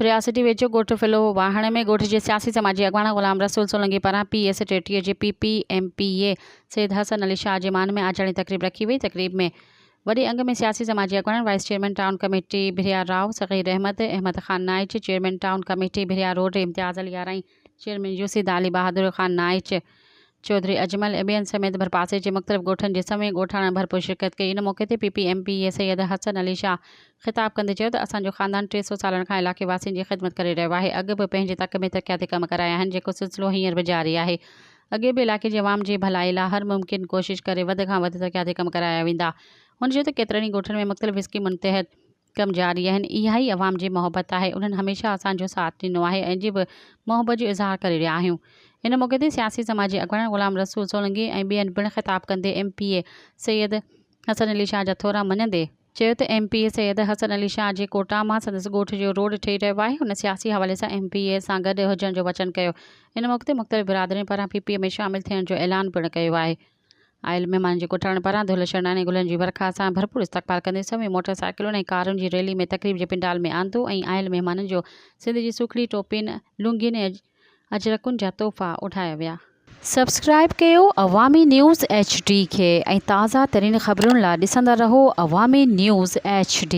रियासती वेझो ॻोठ फिलो वाहण में ॻोठ जे सियासी समाजी अॻवान ग़ुलाम रसूल सोलंकी पारां PS 33 जे PPMPA सैयद हसन अली शाह जे मान में आजाणी तकरीब रखी वई। तकरीब में वॾे अंग में सियासी समाजी अॻवान wise chairman town committee Bhiria Rao Saghir Ahmed Khan Naich, chairman town committee Bhiria road Imtiaz Ali Arain, chairman यूसिद अली बहादुर खान नाइच, चौधरी अजमल ऐं ॿियनि समेत भरपासे जे मुख़्तलिफ़ ॻोठनि जे समय ॻोठाणनि भरपूर शिरकत कई। इन मौक़े ते PPMPA सैयद हसन अली शाह ख़िताब कंदे चयो त असांजो ख़ानदान 300 सालनि खां इलाइक़े वासियुनि जी ख़िदमत करे रहियो आहे। अॻु बि पंहिंजे तक में तरक़ियाती कम कराया आहिनि, जेको सिलसिलो हींअर बि जारी आहे। अॻे बि इलाइक़े जे अवाम जी भलाई लाइ हर मुमकिन कोशिश करे वधि खां वधि तरक़ियाती कम कराया वेंदा। हुन चयो त केतिरनि ई ॻोठनि में मुख़्तलिफ़ स्कीमुनि तहत कम जारी आहिनि। इहा ई अवाम जी मोहबत आहे। उन्हनि हमेशह असांजो साथ ॾिनो आहे ऐं अॼु बि मोहबत जो इज़हार करे रहिया आहियूं। इन मौक़े ते सियासी समाजी अॻवान ग़ुलाम रसूल सोलंकी ऐं ॿियनि पिणु ख़िताब कंदे MPA सैयद हसन अली शाह जा थोरा मञंदे चयो त MPA सैयद हसन अली शाह जे कोटा मां संदसि ॻोठ जो रोड ठही रहियो आहे। हुन सियासी हवाले सां MPA सां गॾु हुजण जो वचन कयो। इन मौक़े ते मुख़्तलिफ़ बिरादरियुनि पारां PPA में शामिल थियण जो ऐलान पिणु कयो आहे। आयल महिमाननि जे कोठाणनि पारां धुल शरणाने गुलनि जी बरखा सां भरपूर इस्तक़बाल कंदे सभई मोटरसाइकिलुनि ऐं कारुनि जी रैली में तकरीब जे पिंडाल में आंदो ऐं आयल महिमाननि जो सिंध जी सुखड़ी टोपियुनि लुंगियुनि ऐं अजरकुनि जा तोहफ़ा उठाया विया। सब्सक्राइब कयो अवामी न्यूज़ HD खे ऐं ताज़ा तरीन ख़बरुनि लाइ ॾिसंदा रहो अवामी न्यूज़ HD।